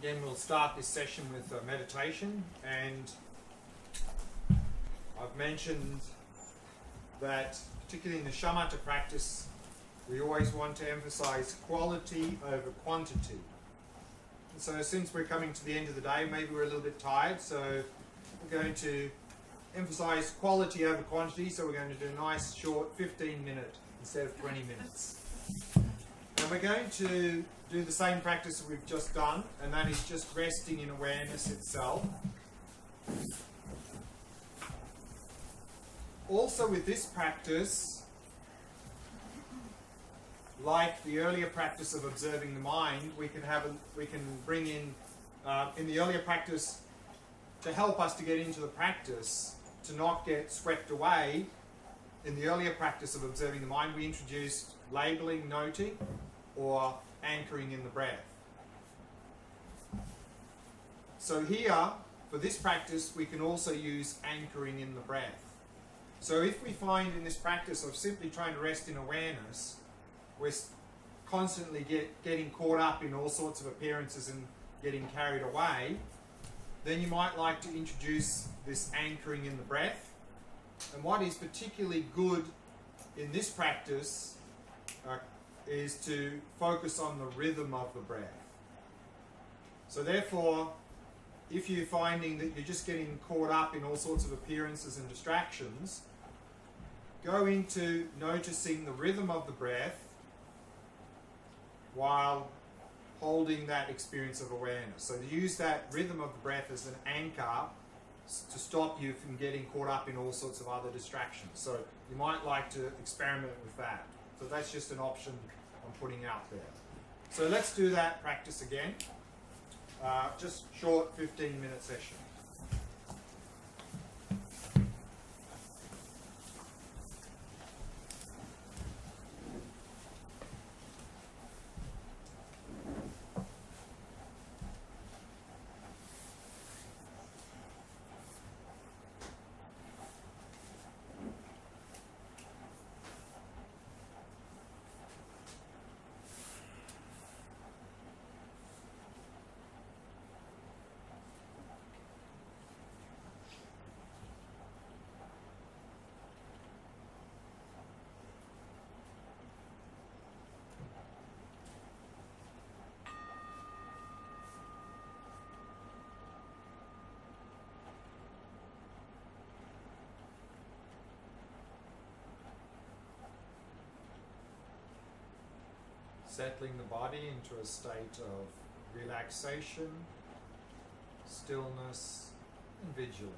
Again, we'll start this session with meditation, and I've mentioned that particularly in the shamatha practice we always want to emphasize quality over quantity. And so since we're coming to the end of the day, maybe we're a little bit tired, so we're going to emphasize quality over quantity, so we're going to do a nice short 15-minute instead of 20 minutes. And we're going to do the same practice that we've just done, and that is just resting in awareness itself. Also with this practice, like the earlier practice of observing the mind, we can bring in the earlier practice, to help us to get into the practice, to not get swept away. In the earlier practice of observing the mind, we introduced labeling, noting, or anchoring in the breath. So here, for this practice, we can also use anchoring in the breath. So if we find in this practice of simply trying to rest in awareness, we're constantly getting caught up in all sorts of appearances and getting carried away, then you might like to introduce this anchoring in the breath. And what is particularly good in this practice is to focus on the rhythm of the breath. So therefore, if you're finding that you're just getting caught up in all sorts of appearances and distractions, go into noticing the rhythm of the breath while holding that experience of awareness. So use that rhythm of the breath as an anchor to stop you from getting caught up in all sorts of other distractions. So you might like to experiment with that. So that's just an option I'm putting out there. So let's do that practice again. Just short 15-minute session. Settling the body into a state of relaxation, stillness, and vigilance.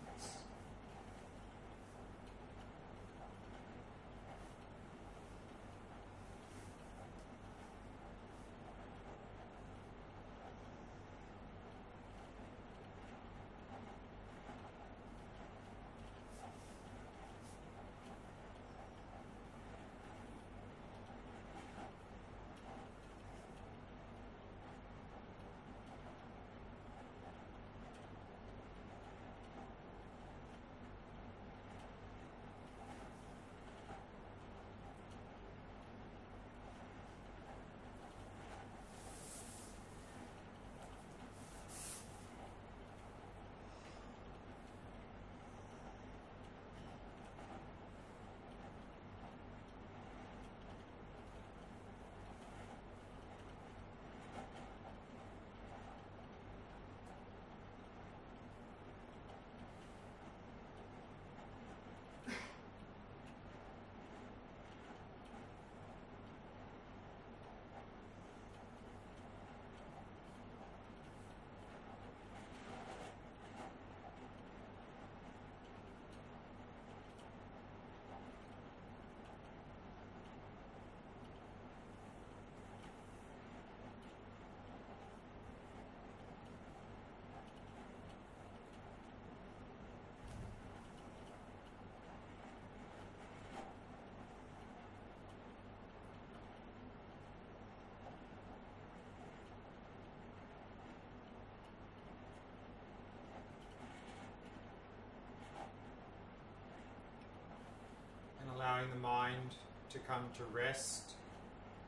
Allowing the mind to come to rest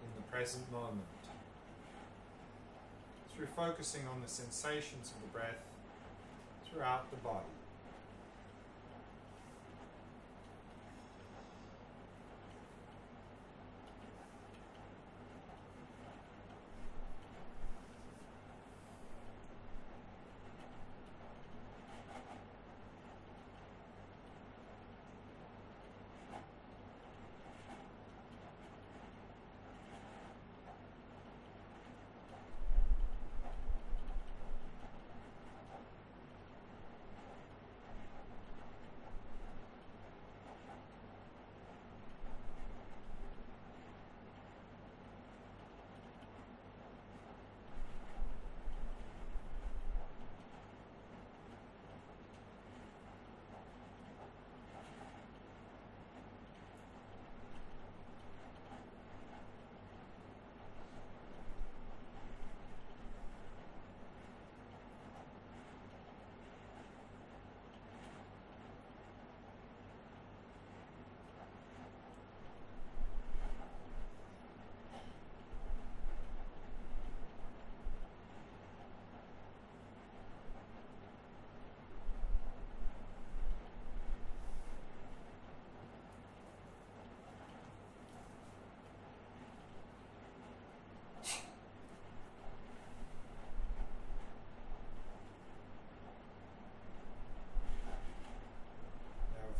in the present moment through focusing on the sensations of the breath throughout the body.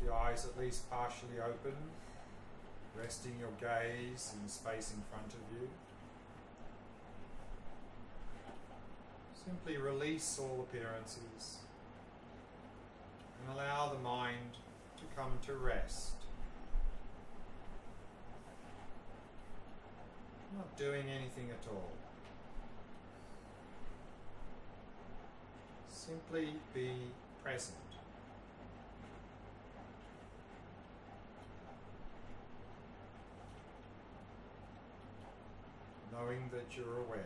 With your eyes at least partially open, resting your gaze in the space in front of you. Simply release all appearances and allow the mind to come to rest. Not doing anything at all. Simply be present. Knowing that you're aware.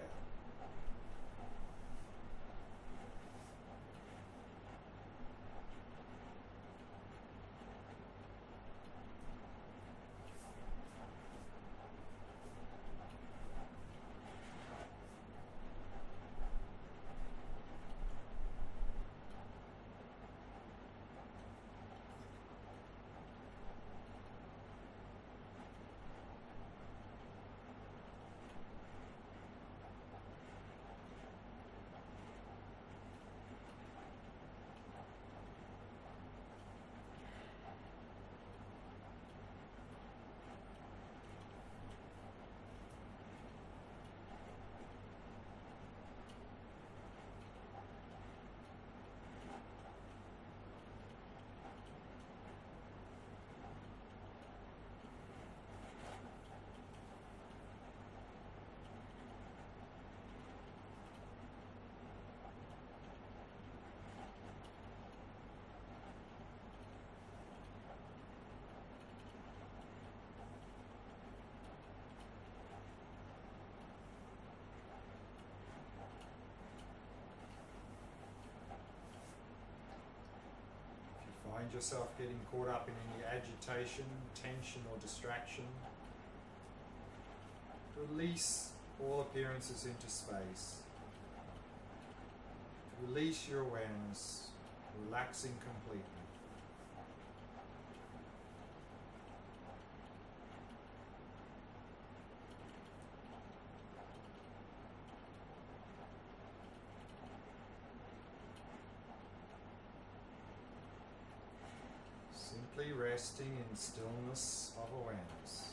Find yourself getting caught up in any agitation, tension or distraction. Release all appearances into space. Release your awareness, relaxing completely. Simply resting in stillness of awareness.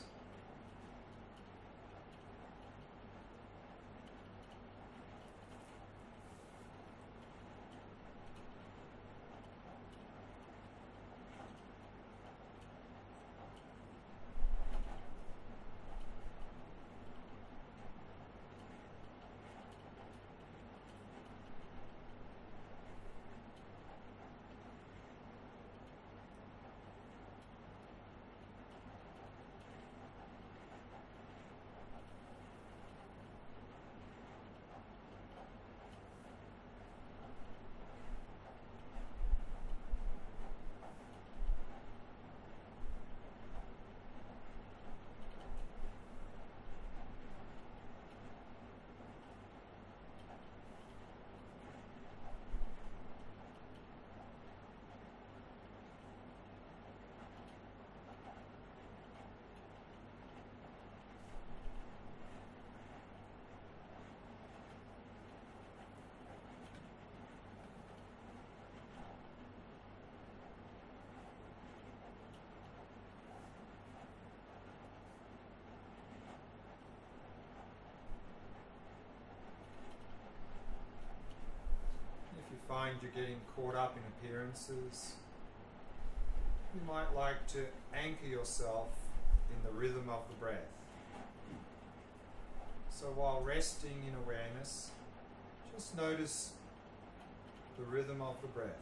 find you're getting caught up in appearances, you might like to anchor yourself in the rhythm of the breath. So while resting in awareness, just notice the rhythm of the breath.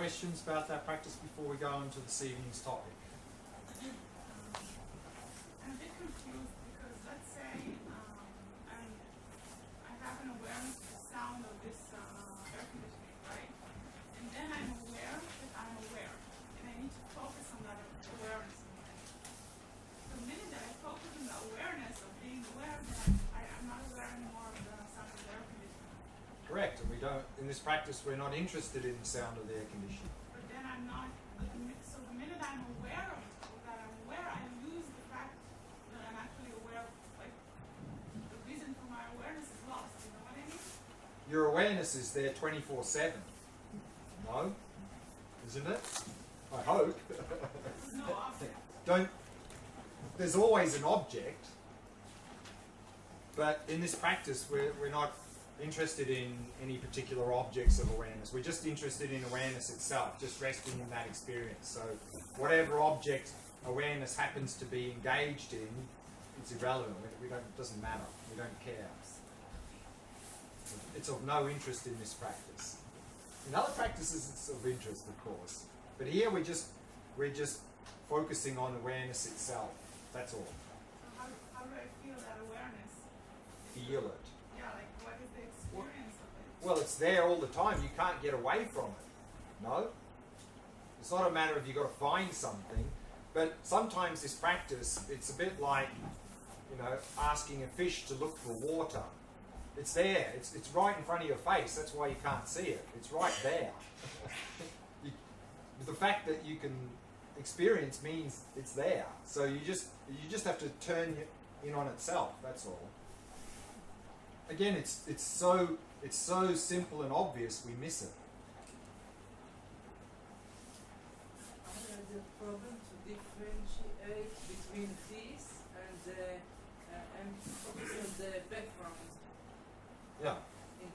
questions about that practice before we go on to this evening's topic? I'm a bit confused because let's say I have an awareness of the sound of this air conditioning, right? And then I'm aware that I'm aware. And I need to focus on that awareness. The minute that I focus on the awareness of being aware, then I'm not aware anymore of the sound of the air conditioning. Correct, and we don't, in this practice, we're not interested in the sound of the air conditioning. But then I'm not, so the minute I'm aware of that I'm aware, I lose the fact that I'm actually aware, like, the reason for my awareness is lost, you know what I mean? Your awareness is there 24/7. No? Isn't it? I hope. There's no object. There's always an object, but in this practice we're not interested in any particular objects of awareness. We're just interested in awareness itself, just resting in that experience. So whatever object awareness happens to be engaged in, it's irrelevant. It doesn't matter. We don't care. It's of no interest in this practice. In other practices it's of interest, of course. But here we're just focusing on awareness itself. That's all. So how do I feel that awareness? Feel it. Yeah, like what is the experience of it? Well, it's there all the time. You can't get away from it. No? It's not a matter of you've got to find something. But sometimes this practice, it's a bit like, you know, asking a fish to look for water. It's there. It's right in front of your face. That's why you can't see it. It's right there. The fact that you can experience means it's there. So you just have to turn in on itself. That's all. Again, it's so simple and obvious we miss it. The problem to differentiate between this and focus on the background. Yeah. In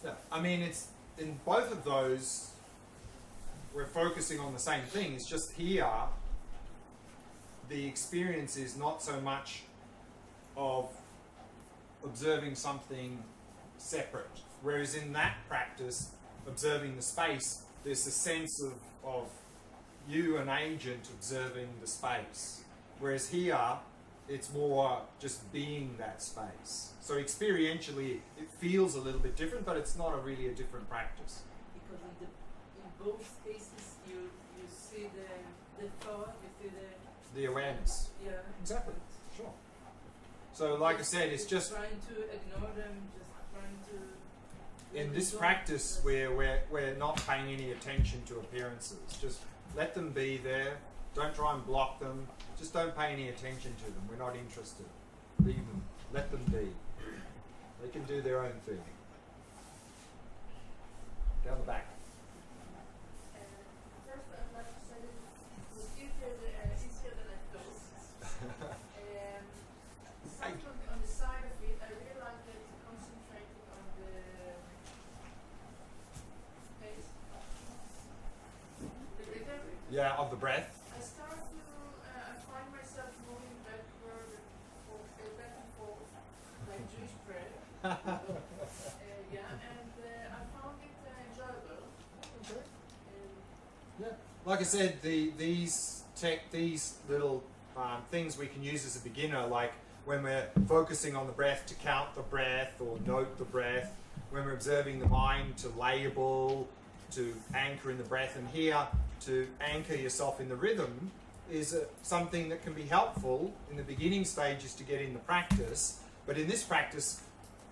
the I mean, it's in both of those. We're focusing on the same thing. It's just here, the experience is not so much of observing something separate. Whereas in that practice, observing the space, there's a sense of you, an agent, observing the space. Whereas here, it's more just being that space. So experientially, it feels a little bit different, but it's not really a different practice. because in both cases you see the thought, you see The awareness. yeah. Exactly. Sure. So like I said, it's just trying to ignore them, just trying to. in this practice where we're not paying any attention to appearances. Just let them be there. Don't try and block them. Just don't pay any attention to them. We're not interested. Leave them. Let them be. They can do their own thing. Down the back. First, I'd like to say that it was easier than I thought. Something on the side of it, I really like that concentrating on the pace, the rhythm. Yeah, of the breath. I start to, I find myself moving backward back and forth, like Jewish prayer. Yeah, and I found it enjoyable. Okay. And Yeah. Like I said, these little things we can use as a beginner, like when we're focusing on the breath to count the breath or note the breath, when we're observing the mind to label, to anchor in the breath, and here to anchor yourself in the rhythm is something that can be helpful in the beginning stages to get in the practice. But in this practice,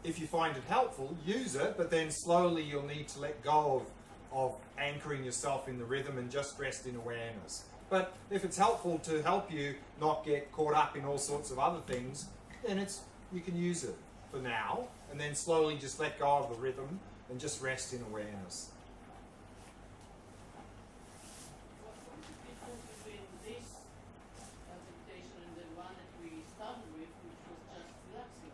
if you find it helpful, use it, but then slowly you'll need to let go of anchoring yourself in the rhythm and just rest in awareness. But if it's helpful to help you not get caught up in all sorts of other things, then you can use it for now, and then slowly just let go of the rhythm and just rest in awareness. What's the difference between this meditation and the one that we started with, which was just relaxing?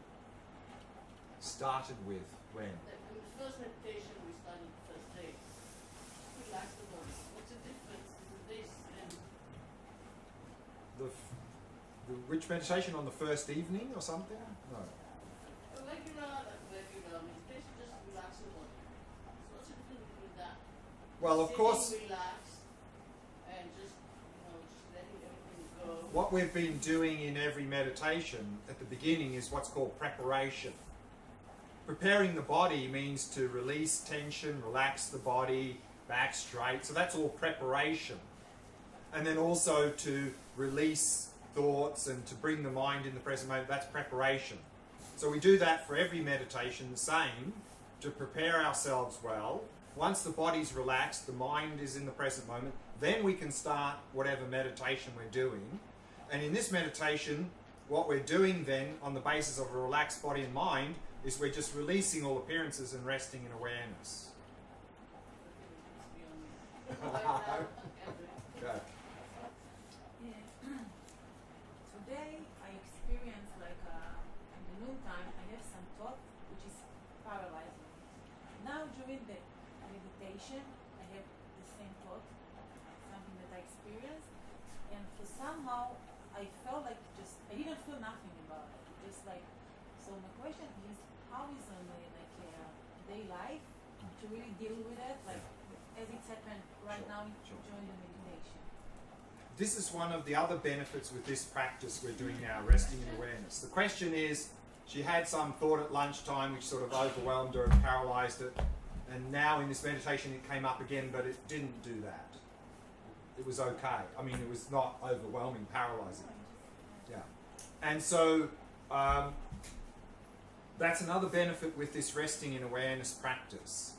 Started with when? The first meditation we started the first day, relax the body. What's the difference between this and Which meditation, on the first evening or something? No. a regular meditation, just relax the body? So what's the difference between that? Well, of sitting course, relaxed and just, just letting everything go. what we've been doing in every meditation at the beginning is what's called preparation. Preparing the body means to release tension, relax the body, back straight. So that's all preparation. And then also to release thoughts and to bring the mind in the present moment, that's preparation. So we do that for every meditation, the same, to prepare ourselves well. Once the body's relaxed, the mind is in the present moment, then we can start whatever meditation we're doing. And in this meditation, what we're doing then, on the basis of a relaxed body and mind, is we're just releasing all appearances and resting in awareness. Okay. Today I experienced in the noontime I have some thought which is paralyzing. Now during the meditation I have the same thought, something that I experienced, and for somehow I felt like I didn't feel nothing about it. Just so my question is, how is on my day life to really deal with it, as it's happened right now during the meditation? This is one of the other benefits with this practice we're doing now, resting in awareness. The question is, she had some thought at lunchtime which sort of overwhelmed her and paralyzed it, and now in this meditation it came up again, but it didn't do that. It was okay. I mean, it was not overwhelming, paralyzing. Yeah. And so that's another benefit with this resting in awareness practice.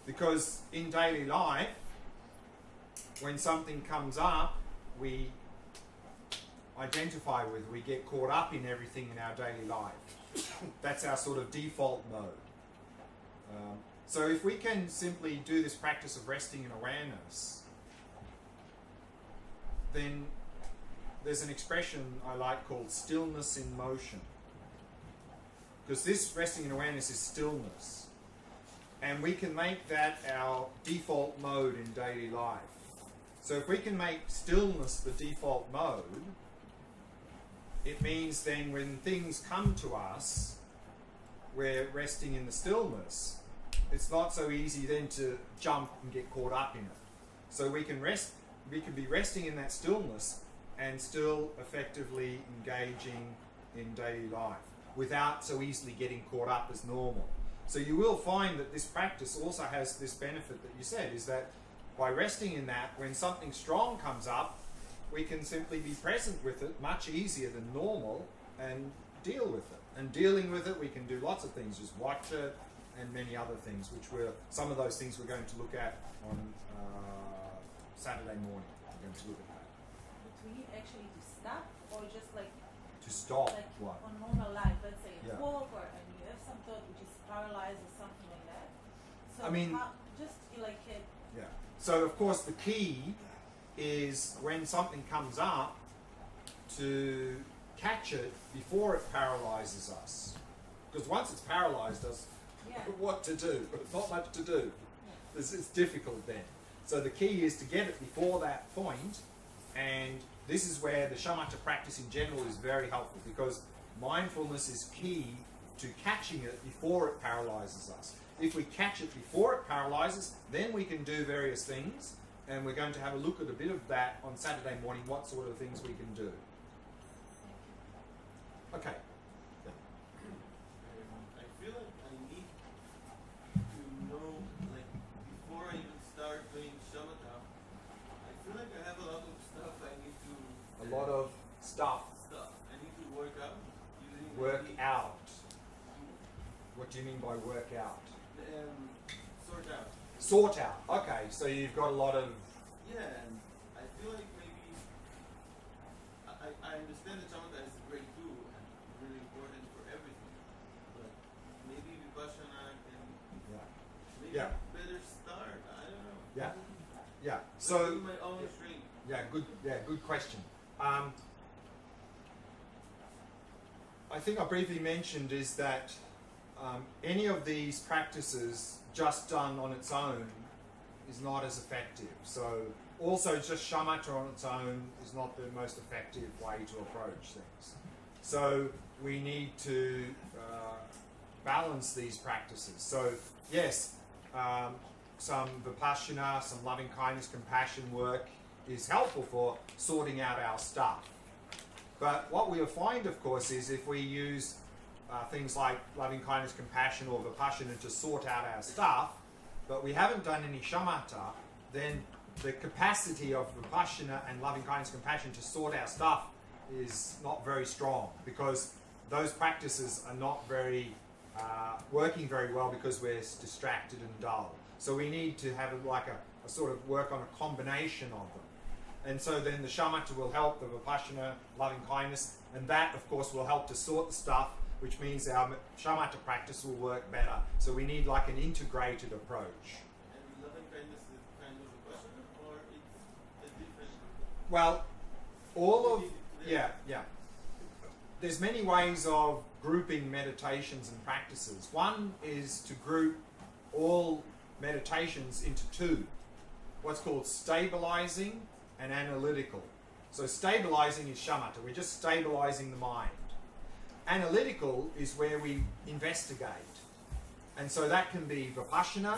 Because in daily life, when something comes up, we identify with, we get caught up in everything in our daily life. That's our sort of default mode. So if we can simply do this practice of resting in awareness, then there's an expression I like called stillness in motion. Because this resting in awareness is stillness. And we can make that our default mode in daily life. So if we can make stillness the default mode, it means then when things come to us, we're resting in the stillness. It's not so easy then to jump and get caught up in it. So we can be resting in that stillness and still effectively engaging in daily life without so easily getting caught up as normal. So you will find that this practice also has this benefit that you said, is that by resting in that, when something strong comes up, we can simply be present with it much easier than normal and deal with it. And dealing with it, we can do lots of things, just watch it and many other things, some of those things we're going to look at on Saturday morning. We're going to look at that. But we need actually to stop, or just to stop what? on normal life, let's say Yeah. at work, and you have some thought which is paralyzed or something like that. So I mean, just yeah. So of course the key is when something comes up to catch it before it paralyzes us. Because once it's paralyzed us, what to do? Not much to do. It's difficult then. So the key is to get it before that point, and this is where the shamatha practice in general is very helpful, because mindfulness is key to catching it before it paralyzes us. If we catch it before it paralyzes, then we can do various things, and we're going to have a look at a bit of that on Saturday morning, what sort of things we can do. Okay. I feel like I need to know, before I even start doing shamatha, I feel like I have a lot of stuff I need to... A lot of stuff. I need to work out. Using Work maybe- out. What do you mean by work out? Sort out. Sort out. Okay, so you've got a lot of... Yeah, and I feel like maybe... I understand that shamatha is a great tool and really important for everything. But maybe Vipassana can... Yeah. Maybe Yeah. better start. I don't know. Yeah. Yeah. So So... my own stream. Good question. I think I briefly mentioned is that any of these practices just done on its own is not as effective. So also just shamatha on its own is not the most effective way to approach things. So we need to balance these practices. So yes, some Vipassana, some loving kindness, compassion work is helpful for sorting out our stuff. But what we'll find, of course, is if we use things like loving kindness, compassion, or Vipassana to sort out our stuff, but we haven't done any shamatha, then the capacity of Vipassana and loving kindness, compassion to sort our stuff is not very strong, because those practices are not very working very well because we're distracted and dull. So we need to have like a sort of work on a combination of them. And so then the shamatha will help the Vipassana, loving kindness, and that of course will help to sort the stuff, which means our shamatha practice will work better. So we need like an integrated approach. And loving kindness is kind of a question, or it's a different? Well, all of, yeah. There's many ways of grouping meditations and practices. One is to group all meditations into two, what's called stabilizing and analytical. So stabilizing is shamatha, we're just stabilizing the mind. Analytical is where we investigate. And so that can be Vipassana,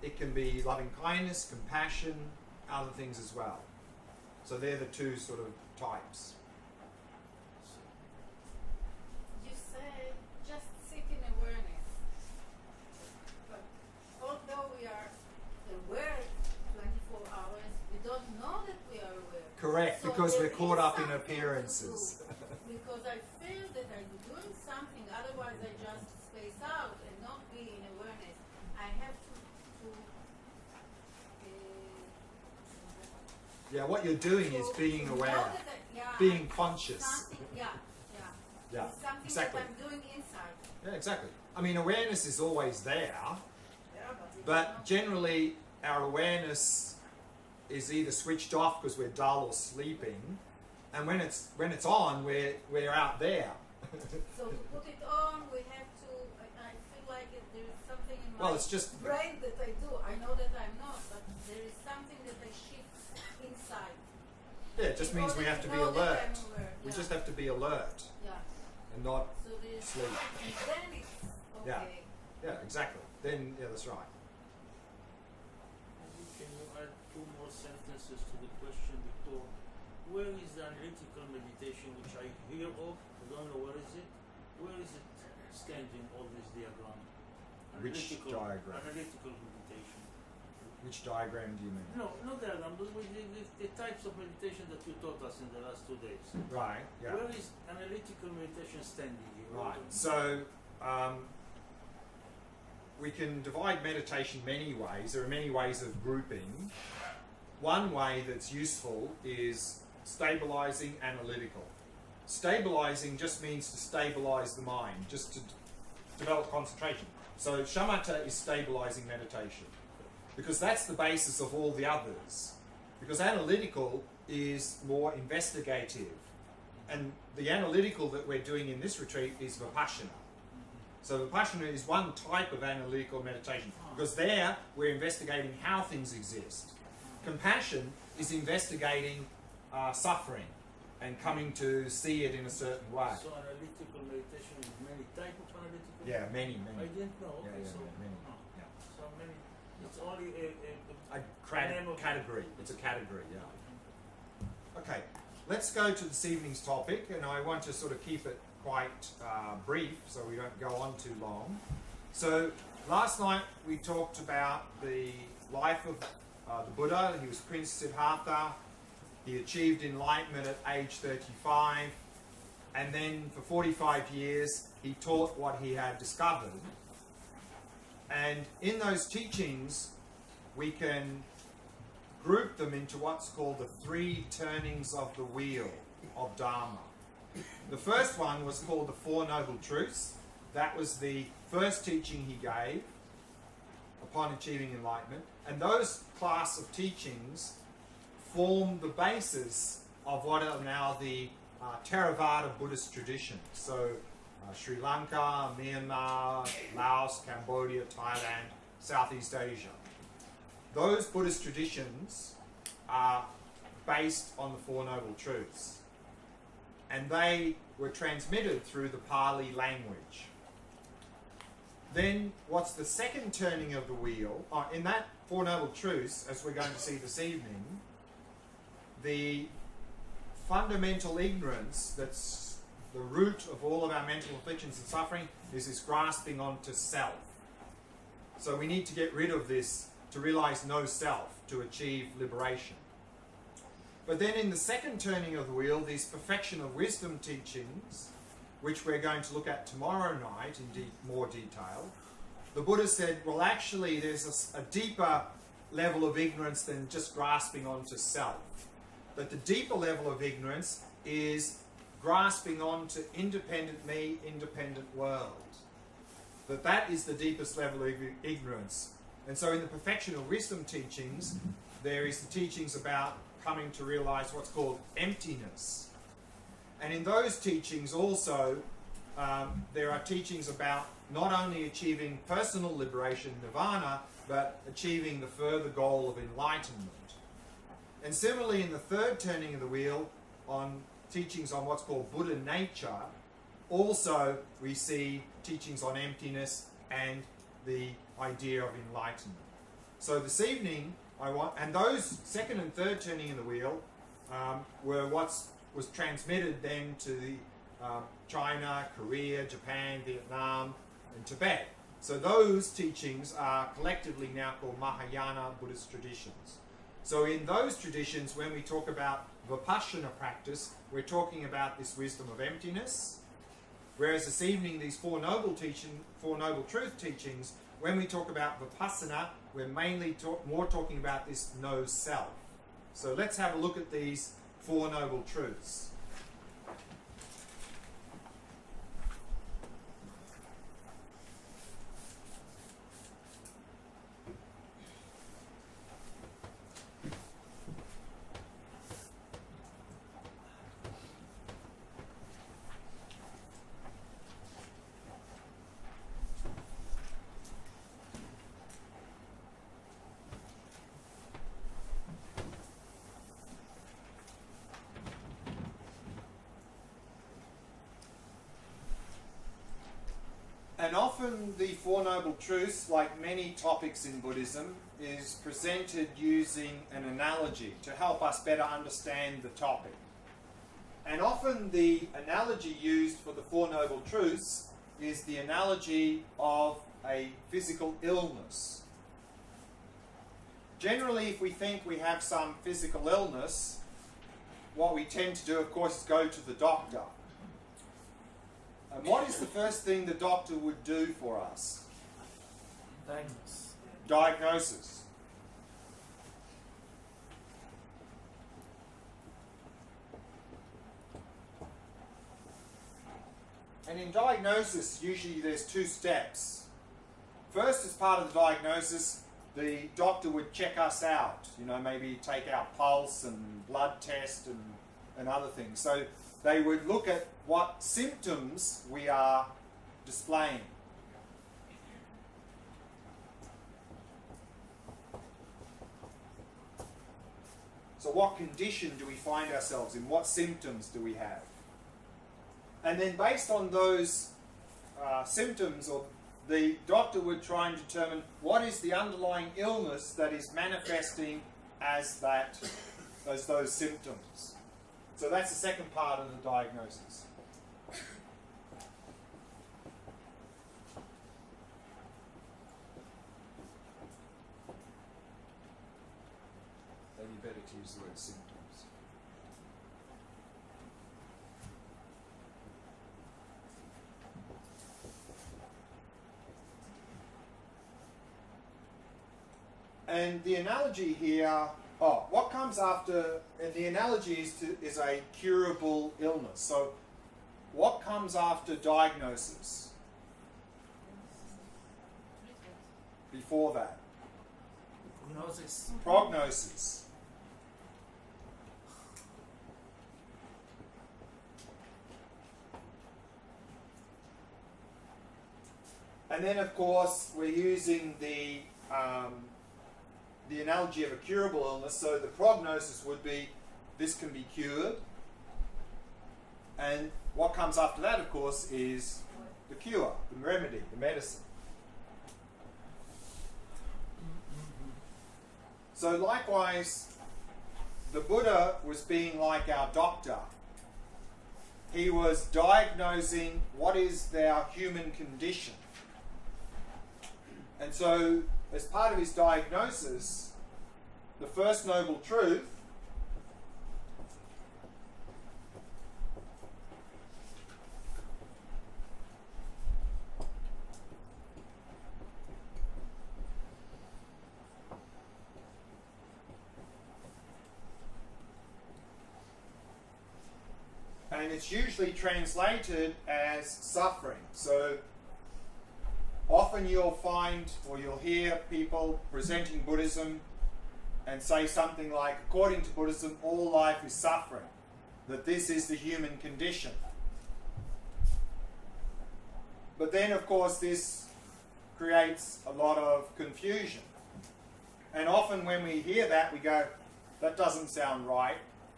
it can be loving kindness, compassion, other things as well. So they're the two sort of types. You say just seeking awareness. But although we are aware 24 hours, we don't know that we are aware. Correct, So because there we're caught is up in something to appearances. do. Because I feel that I'm doing something, otherwise I just space out and not be in awareness. I have to Yeah, what you're doing is being know aware, that being conscious. Something, yeah. Yeah, It's something exactly. that I'm doing inside. Yeah, exactly. I mean, awareness is always there, But but generally our awareness is either switched off because we're dull or sleeping, and when it's on, we're out there. So to put it on, we have to. I feel like there is something in my Well, it's just brain that I do. I know that I'm not, but there is something that I shift inside. yeah, it just In means we order have to be know that alert. I'm aware. We Yeah. just have to be alert Yeah. and not. So there's Sleep. and then it's Yeah. okay. Yeah, exactly. Then yeah, that's right. Maybe can you add two more sentences to the question, Victor? Where is the analytical meditation which I hear of? I don't know where is it. Where is it standing all this diagram? Which diagram? Analytical meditation. Which diagram do you mean? No, not diagram, but with the types of meditation that you taught us in the last 2 days. Right. Yeah. Where is analytical meditation standing here? Right. So we can divide meditation many ways. There are many ways of grouping. One way that's useful is stabilizing analytical. Stabilizing just means to stabilize the mind, just to develop concentration. So shamatha is stabilizing meditation, because that's the basis of all the others. Because analytical is more investigative. And the analytical that we're doing in this retreat is Vipassana. So Vipassana is one type of analytical meditation, because there we're investigating how things exist. Compassion is investigating suffering and coming to see it in a certain way. So analytical meditation is many types of analytical. Yeah, many. I didn't know. Yeah, Okay, yeah, so many. huh. Yeah. So many. It's only A name of- category. It's a category, yeah. Okay, let's go to this evening's topic, and I want to sort of keep it quite brief so we don't go on too long. So last night we talked about the life of the Buddha. He was Prince Siddhartha. He achieved enlightenment at age 35, and then for 45 years he taught what he had discovered. And in those teachings we can group them into what's called the 3 turnings of the wheel of Dharma. The first one was called the Four Noble Truths. That was the first teaching he gave upon achieving enlightenment. And those class of teachings form the basis of what are now the Theravada Buddhist traditions. So Sri Lanka, Myanmar, Laos, Cambodia, Thailand, Southeast Asia. Those Buddhist traditions are based on the Four Noble Truths. And they were transmitted through the Pali language. Then, what's the second turning of the wheel? In that Four Noble Truths, as we're going to see this evening, the fundamental ignorance that's the root of all of our mental afflictions and suffering is this grasping onto self. So we need to get rid of this to realize no self, to achieve liberation. But then in the second turning of the wheel, these perfection of wisdom teachings, which we're going to look at tomorrow night in more detail, the Buddha said, well, actually there's a deeper level of ignorance than just grasping onto self. That the deeper level of ignorance is grasping onto independent me, independent world. That is the deepest level of ignorance. And so in the perfection of wisdom teachings, there is the teachings about coming to realize what's called emptiness. And in those teachings also, there are teachings about not only achieving personal liberation, nirvana, but achieving the further goal of enlightenment. And similarly, in the third turning of the wheel, on teachings on what's called Buddha nature, also we see teachings on emptiness and the idea of enlightenment. So this evening, and those second and third turning of the wheel were what was transmitted then to the China, Korea, Japan, Vietnam, and Tibet. So those teachings are collectively now called Mahayana Buddhist traditions. So in those traditions, when we talk about Vipassana practice, we're talking about this wisdom of emptiness. Whereas this evening, these Four Noble Truth teachings, when we talk about Vipassana, we're mainly more talking about this no self. So let's have a look at these Four Noble Truths. And often the Four Noble Truths, like many topics in Buddhism, is presented using an analogy to help us better understand the topic. And often the analogy used for the Four Noble Truths is the analogy of a physical illness. Generally, if we think we have some physical illness, what we tend to do, of course, is go to the doctor. And what is the first thing the doctor would do for us? Diagnosis. And in diagnosis, usually there's two steps. First, as part of the diagnosis, the doctor would check us out. You know, maybe take our pulse and blood test and other things. So they would look at what symptoms we are displaying. So what condition do we find ourselves in? What symptoms do we have? And then based on those symptoms, or the doctor would try and determine what is the underlying illness that is manifesting as those symptoms. So that's the second part of the diagnosis. Maybe better to use the word symptoms. And the analogy here, what comes after, and the analogy is a curable illness. So what comes after diagnosis? Before that? Prognosis. Prognosis. And then, of course, we're using the analogy of a curable illness. So the prognosis would be this can be cured. And what comes after that, of course, is the cure, the remedy, the medicine. So likewise, the Buddha was being like our doctor. He was diagnosing what is our human condition. And so, as part of his diagnosis, the first noble truth and it's usually translated as suffering. So often you'll find or you'll hear people presenting Buddhism and say something like, according to Buddhism, all life is suffering, that this is the human condition. But then, of course, this creates a lot of confusion. And often when we hear that, we go, that doesn't sound right.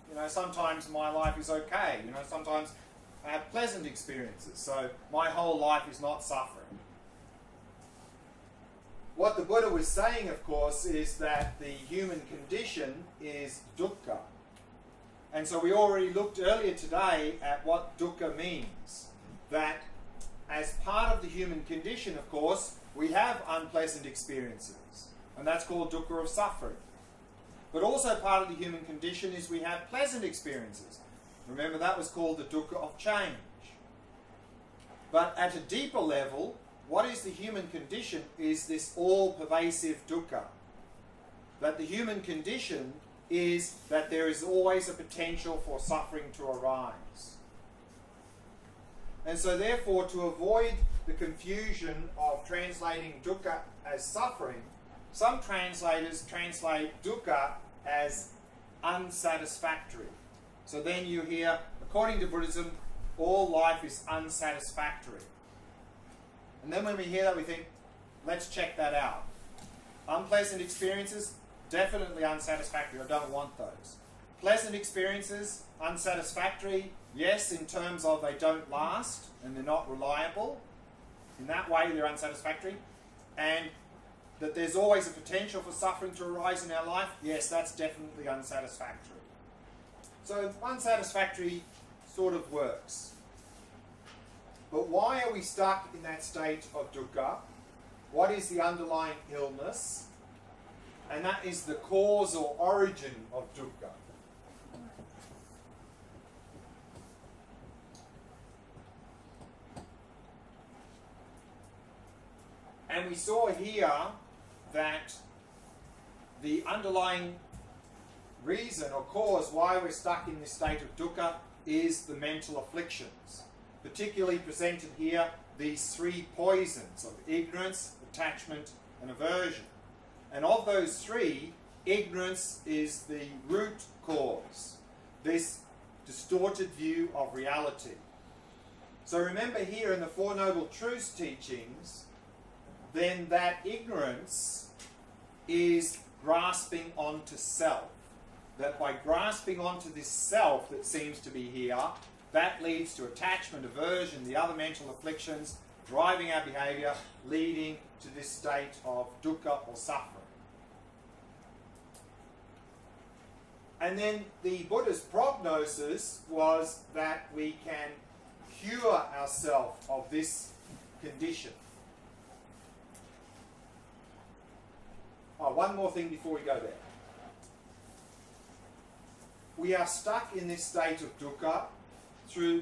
You know, sometimes my life is okay. You know, sometimes I have pleasant experiences. So my whole life is not suffering. What the Buddha was saying, of course, is that the human condition is dukkha. And so we already looked earlier today at what dukkha means. That as part of the human condition, of course, we have unpleasant experiences. And that's called dukkha of suffering. But also part of the human condition is we have pleasant experiences. Remember, that was called the dukkha of change. But at a deeper level, what is the human condition is this all-pervasive dukkha. That the human condition is that there is always a potential for suffering to arise. And so therefore, to avoid the confusion of translating dukkha as suffering, some translators translate dukkha as unsatisfactory. So then you hear, according to Buddhism, all life is unsatisfactory. And then when we hear that, we think, let's check that out. Unpleasant experiences, definitely unsatisfactory. I don't want those. Pleasant experiences, unsatisfactory, yes, in terms of they don't last and they're not reliable. In that way, they're unsatisfactory. And that there's always a potential for suffering to arise in our life, yes, that's definitely unsatisfactory. So unsatisfactory sort of works. But why are we stuck in that state of dukkha? What is the underlying illness? And that is the cause or origin of dukkha. And we saw here that the underlying reason or cause why we're stuck in this state of dukkha is the mental afflictions. Particularly presented here, these three poisons of ignorance, attachment, and aversion. And of those three, ignorance is the root cause, this distorted view of reality. So remember here in the Four Noble Truths teachings, then that ignorance is grasping onto self. That by grasping onto this self that seems to be here, that leads to attachment, aversion, the other mental afflictions, driving our behaviour, leading to this state of dukkha or suffering. And then the Buddha's prognosis was that we can cure ourselves of this condition. Oh, one more thing before we go there. We are stuck in this state of dukkha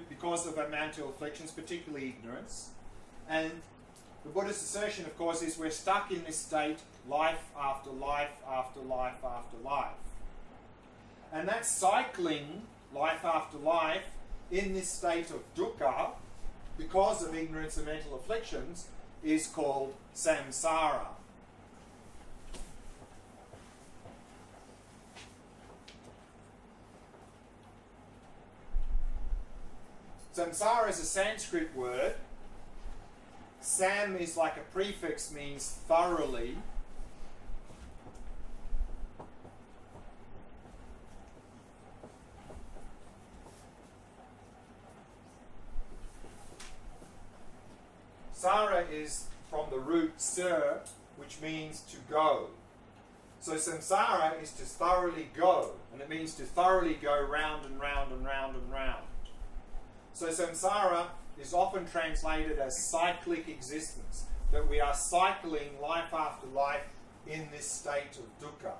because of our mental afflictions, particularly ignorance. And the Buddha's assertion, of course, is we're stuck in this state life after life after life after life. And that cycling life after life in this state of dukkha, because of ignorance and mental afflictions, is called samsara. Samsara is a Sanskrit word. Sam is like a prefix, means thoroughly. Sara is from the root sir, which means to go. So samsara is to thoroughly go, and it means to thoroughly go round and round and round and round. So samsara is often translated as cyclic existence, that we are cycling life after life in this state of dukkha.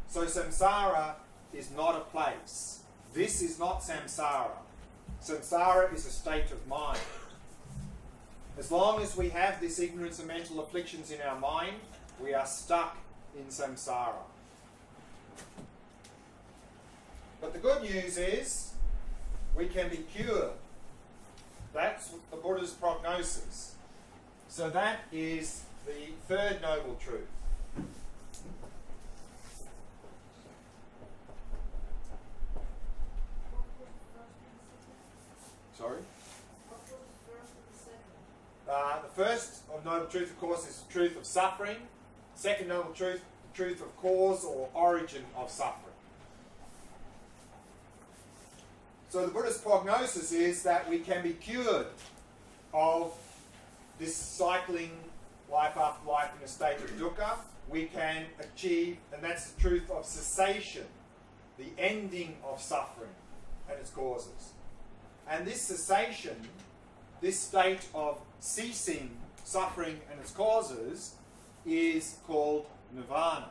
So samsara is not a place. This is not samsara. Samsara is a state of mind. As long as we have this ignorance and mental afflictions in our mind, we are stuck in samsara. But the good news is we can be cured. That's the Buddha's prognosis. So that is the third noble truth. Sorry? What was the first and the second? The first of noble truth, of course, is the truth of suffering. Second noble truth, the truth of cause or origin of suffering. So the Buddha's prognosis is that we can be cured of this cycling life after life in a state of dukkha. We can achieve, and that's the truth of cessation, the ending of suffering and its causes. And this cessation, this state of ceasing suffering and its causes, is called nirvana.